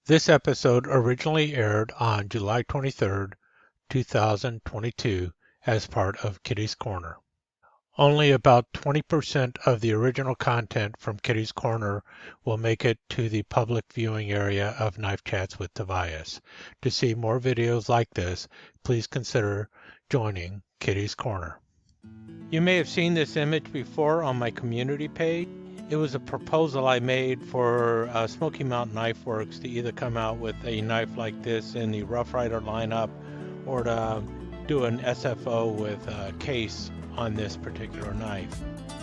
This episode originally aired on July 23rd, 2022 as part of Kitty's Corner. Only about 20% of the original content from Kitty's Corner will make it to the public viewing area of Knife Chats with Tobias. To see more videos like this, please consider joining Kitty's Corner. You may have seen this image before on my community page. It was a proposal I made for Smoky Mountain Knife Works to either come out with a knife like this in the Rough Rider lineup or to do an SFO with a case on this particular knife.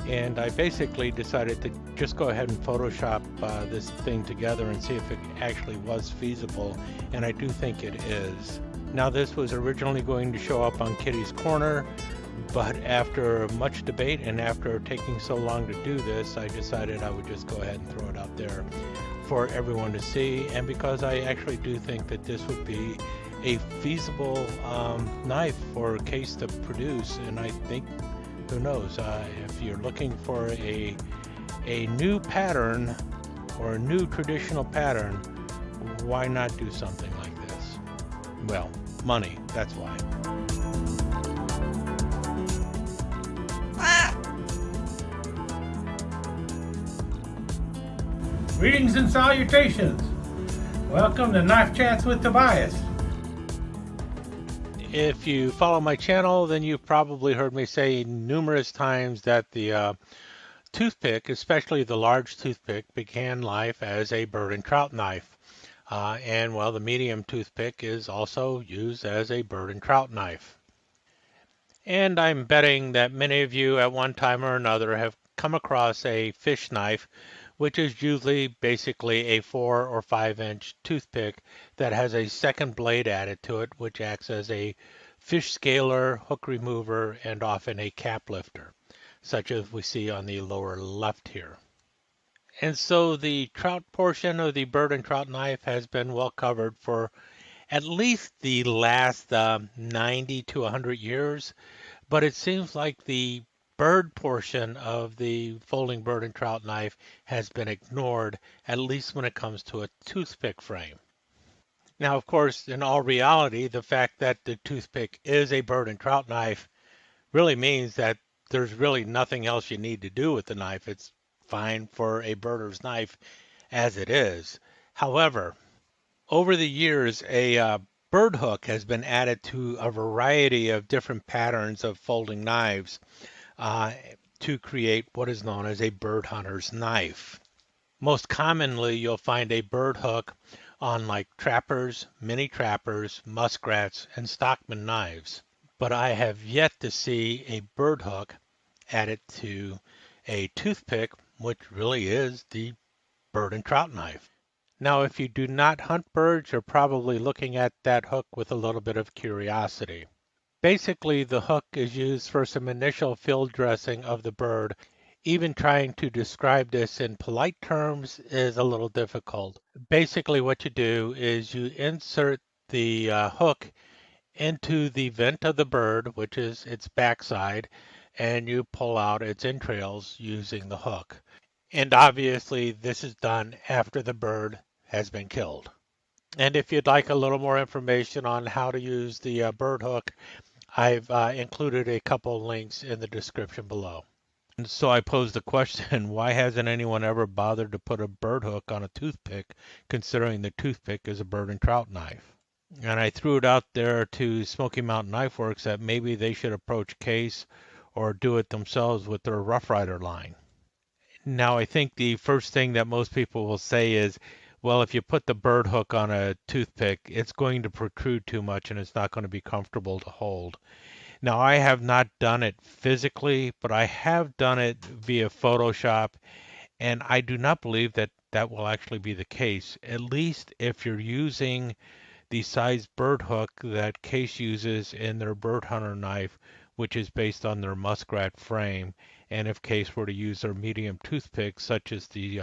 And I basically decided to just go ahead and Photoshop this thing together and see if it actually was feasible, and I do think it is. Now, this was originally going to show up on Kitty's Corner, but after much debate and after taking so long to do this, I decided I would just go ahead and throw it out there for everyone to see. And because I actually do think that this would be a feasible knife for a case to produce, and I think, who knows, if you're looking for a new pattern or a new traditional pattern, why not do something like this? Well, money, that's why. Greetings and salutations. Welcome to Knife Chats with Tobias. If you follow my channel, then you've probably heard me say numerous times that the toothpick, especially the large toothpick, began life as a bird and trout knife. And well, the medium toothpick is also used as a bird and trout knife. And I'm betting that many of you at one time or another have come across a fish knife, which is usually basically a 4 or 5 inch toothpick that has a second blade added to it, which acts as a fish scaler, hook remover, and often a cap lifter, such as we see on the lower left here. And so the trout portion of the bird and trout knife has been well covered for at least the last 90 to 100 years, but it seems like the bird portion of the folding bird and trout knife has been ignored, at least when it comes to a toothpick frame. Now, of course, in all reality, the fact that the toothpick is a bird and trout knife really means that there's really nothing else you need to do with the knife. It's fine for a birder's knife as it is. However, over the years, a bird hook has been added to a variety of different patterns of folding knives to create what is known as a bird hunter's knife. Most commonly, you'll find a bird hook on like trappers, mini trappers, muskrats, and stockman knives. But I have yet to see a bird hook added to a toothpick, which really is the bird and trout knife. Now, if you do not hunt birds, you're probably looking at that hook with a little bit of curiosity. Basically, the hook is used for some initial field dressing of the bird. Even trying to describe this in polite terms is a little difficult. Basically, what you do is you insert the hook into the vent of the bird, which is its backside, and you pull out its entrails using the hook. And obviously, this is done after the bird has been killed. And if you'd like a little more information on how to use the bird hook, I've included a couple links in the description below. And so I posed the question, why hasn't anyone ever bothered to put a bird hook on a toothpick, considering the toothpick is a bird and trout knife? And I threw it out there to Smoky Mountain Knife Works that maybe they should approach Case or do it themselves with their Rough Rider line. Now, I think the first thing that most people will say is, well, if you put the bird hook on a toothpick, it's going to protrude too much and it's not going to be comfortable to hold. Now, I have not done it physically, but I have done it via Photoshop, and I do not believe that that will actually be the case, at least if you're using the size bird hook that Case uses in their bird hunter knife, which is based on their muskrat frame, and if Case were to use their medium toothpick, such as the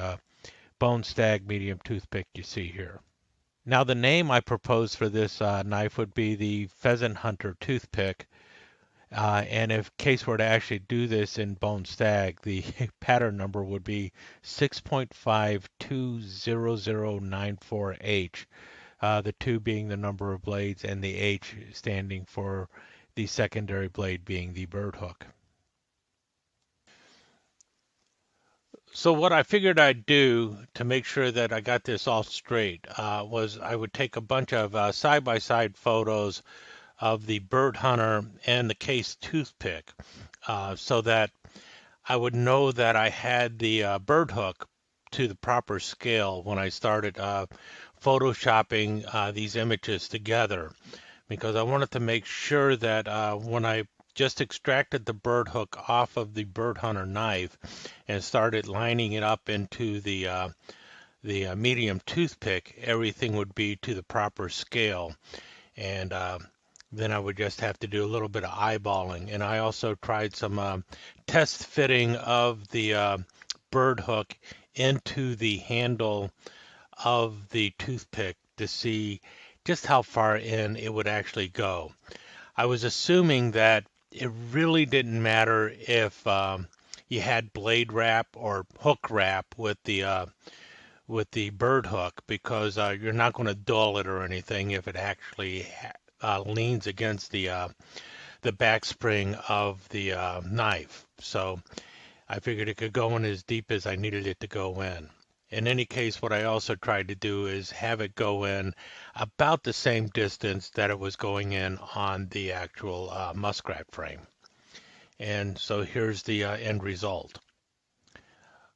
Bone Stag medium toothpick you see here. Now, the name I propose for this knife would be the Pheasant Hunter toothpick, And if case were to actually do this in bone stag, the pattern number would be 6.520094H, the 2 being the number of blades and the H standing for the secondary blade being the bird hook. So what I figured I'd do to make sure that I got this all straight was I would take a bunch of side-by-side photos of the bird hunter and the case toothpick, so that I would know that I had the bird hook to the proper scale when I started photoshopping these images together, because I wanted to make sure that when I just extracted the bird hook off of the bird hunter knife and started lining it up into the medium toothpick, everything would be to the proper scale. And then I would just have to do a little bit of eyeballing. And I also tried some test fitting of the bird hook into the handle of the toothpick to see just how far in it would actually go. I was assuming that it really didn't matter if you had blade wrap or hook wrap with the bird hook, because you're not going to dull it or anything if it actually leans against the back spring of the knife. So I figured it could go in as deep as I needed it to go in. In any case, what I also tried to do is have it go in about the same distance that it was going in on the actual muskrat frame. And so here's the end result.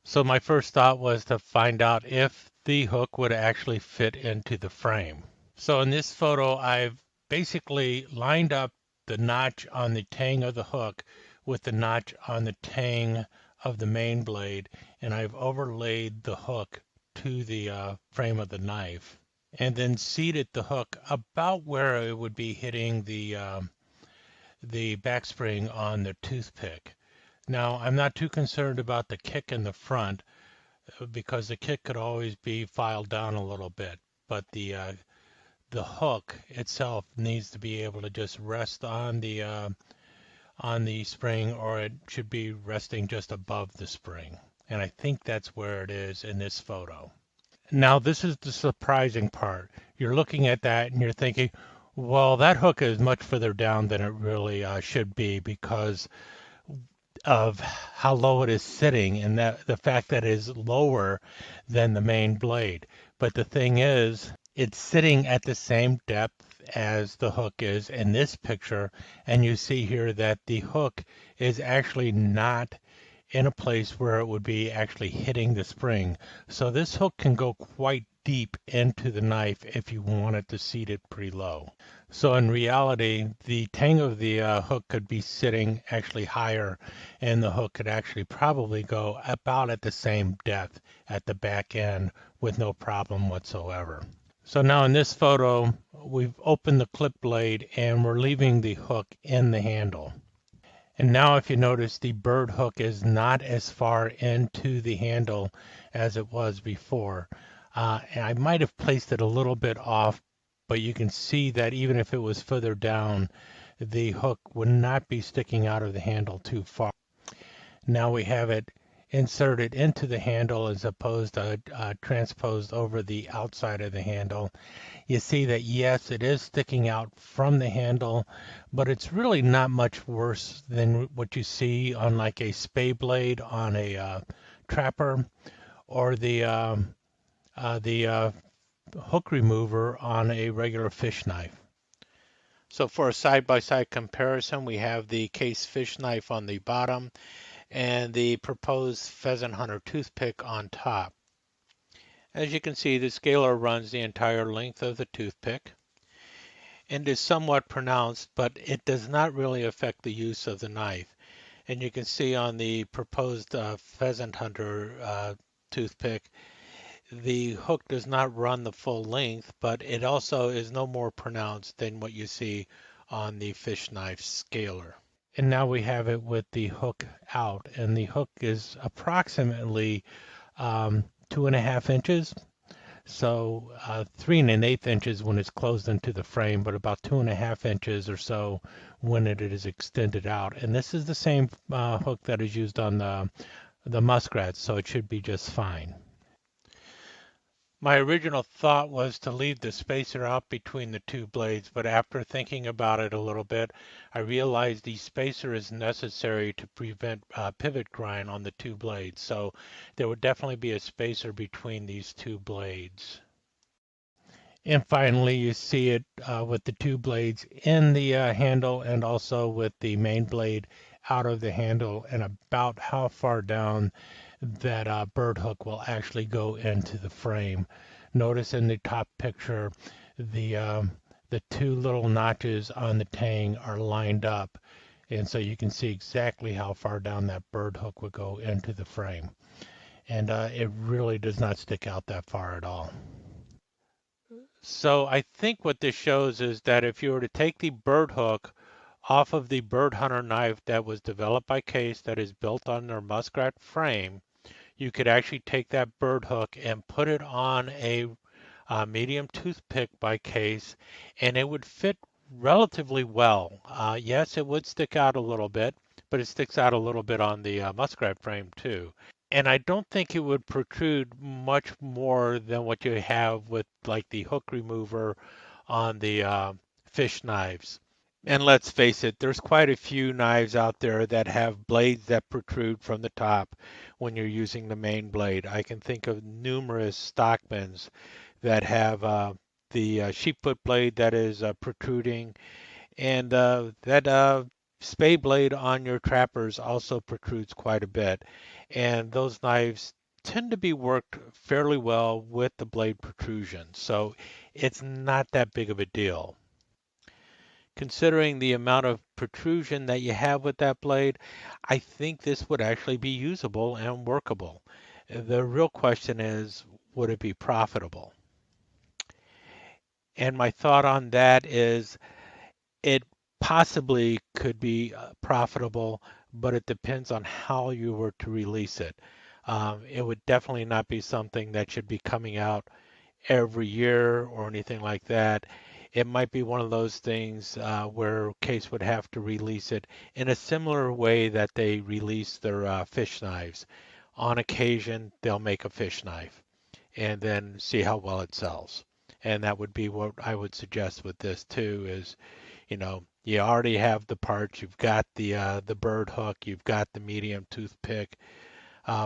So my first thought was to find out if the hook would actually fit into the frame. So in this photo, I've basically lined up the notch on the tang of the hook with the notch on the tang of the main blade, and I've overlaid the hook to the frame of the knife, and then seated the hook about where it would be hitting the back spring on the toothpick. Now, I'm not too concerned about the kick in the front, because the kick could always be filed down a little bit, but the hook itself needs to be able to just rest on the spring, or it should be resting just above the spring. And I think that's where it is in this photo. Now, this is the surprising part. You're looking at that and you're thinking, well, that hook is much further down than it really should be, because of how low it is sitting, and that the fact that it is lower than the main blade. But the thing is, it's sitting at the same depth as the hook is in this picture, and you see here that the hook is actually not in a place where it would be actually hitting the spring. So this hook can go quite deep into the knife if you wanted to seat it pretty low. So in reality, the tang of the hook could be sitting actually higher, and the hook could actually probably go about at the same depth at the back end with no problem whatsoever. So now in this photo, we've opened the clip blade and we're leaving the hook in the handle. And now if you notice, the bird hook is not as far into the handle as it was before. And I might have placed it a little bit off, but you can see that even if it was further down, the hook would not be sticking out of the handle too far. Now we have it inserted into the handle as opposed to transposed over the outside of the handle. You see that, yes, it is sticking out from the handle, but it's really not much worse than what you see on like a spay blade on a trapper, or the hook remover on a regular fish knife. So for a side-by-side comparison, we have the case fish knife on the bottom and the proposed pheasant hunter toothpick on top. As you can see, the scaler runs the entire length of the toothpick and is somewhat pronounced, but it does not really affect the use of the knife. And you can see on the proposed pheasant hunter toothpick, the hook does not run the full length, but it also is no more pronounced than what you see on the fish knife scaler. And now we have it with the hook out, and the hook is approximately 2.5 inches. So 3 1/8 inches when it's closed into the frame, but about 2.5 inches or so when it is extended out. And this is the same hook that is used on the muskrats, so it should be just fine. My original thought was to leave the spacer out between the two blades, but after thinking about it a little bit, I realized the spacer is necessary to prevent pivot grind on the two blades. So there would definitely be a spacer between these two blades. And finally, you see it with the two blades in the handle and also with the main blade out of the handle and about how far down that bird hook will actually go into the frame. Notice in the top picture, the two little notches on the tang are lined up. And so you can see exactly how far down that bird hook would go into the frame. And it really does not stick out that far at all. So I think what this shows is that if you were to take the bird hook off of the bird hunter knife that was developed by Case that is built on their muskrat frame, you could actually take that bird hook and put it on a medium toothpick by Case, and it would fit relatively well. Yes, it would stick out a little bit, but it sticks out a little bit on the muskrat frame too. And I don't think it would protrude much more than what you have with like the hook remover on the fish knives. And let's face it, there's quite a few knives out there that have blades that protrude from the top when you're using the main blade. I can think of numerous stockmans that have the sheepfoot blade that is protruding, and that spay blade on your trappers also protrudes quite a bit. And those knives tend to be worked fairly well with the blade protrusion, so it's not that big of a deal. Considering the amount of protrusion that you have with that blade, I think this would actually be usable and workable. The real question is, would it be profitable? And my thought on that is it possibly could be profitable, but it depends on how you were to release it. It would definitely not be something that should be coming out every year or anything like that. It might be one of those things where Case would have to release it in a similar way that they release their fish knives. On occasion, they'll make a fish knife and then see how well it sells. And that would be what I would suggest with this too is, you already have the parts, you've got the bird hook, you've got the medium toothpick.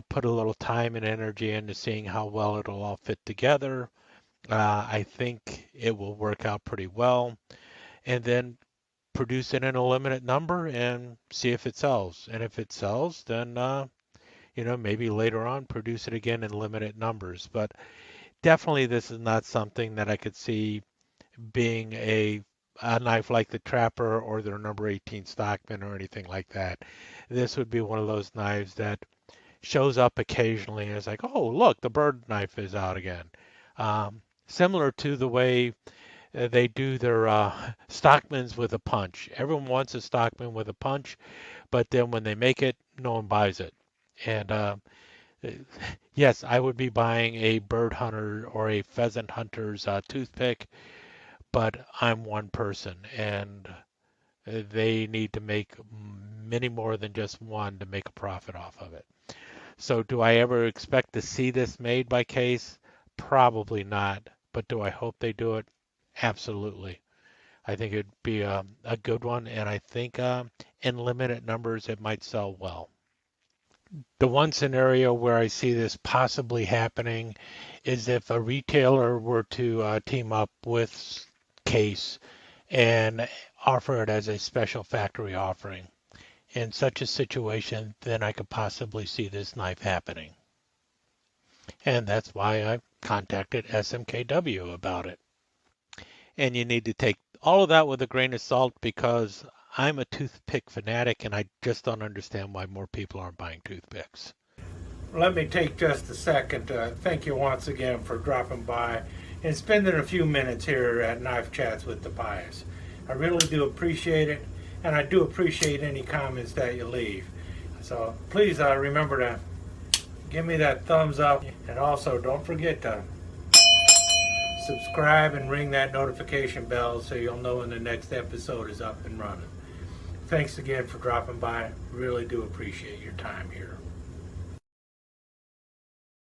Put a little time and energy into seeing how well it'll all fit together. I think it will work out pretty well. And then produce it in a limited number and see if it sells. And if it sells, then maybe later on produce it again in limited numbers. But definitely this is not something that I could see being a knife like the Trapper or their number 18 Stockman or anything like that. This would be one of those knives that shows up occasionally and is like, oh, look, the bird knife is out again. Similar to the way they do their Stockmans with a punch. Everyone wants a Stockman with a punch, but then when they make it, no one buys it. And yes, I would be buying a bird hunter or a pheasant hunter's toothpick, but I'm one person and they need to make many more than just one to make a profit off of it. So do I ever expect to see this made by Case? Probably not. But do I hope they do it? Absolutely. I think it'd be a good one, and I think in limited numbers it might sell well. The one scenario where I see this possibly happening is if a retailer were to team up with Case and offer it as a special factory offering. In such a situation, then I could possibly see this knife happening. And that's why I contacted SMKW about it. And you need to take all of that with a grain of salt because I'm a toothpick fanatic and I just don't understand why more people aren't buying toothpicks. Let me take just a second to thank you once again for dropping by and spending a few minutes here at Knife Chats with the Pious. I really do appreciate it, and I do appreciate any comments that you leave. So please remember to give me that thumbs up, and also don't forget to subscribe and ring that notification bell so you'll know when the next episode is up and running. Thanks again for dropping by. Really do appreciate your time here.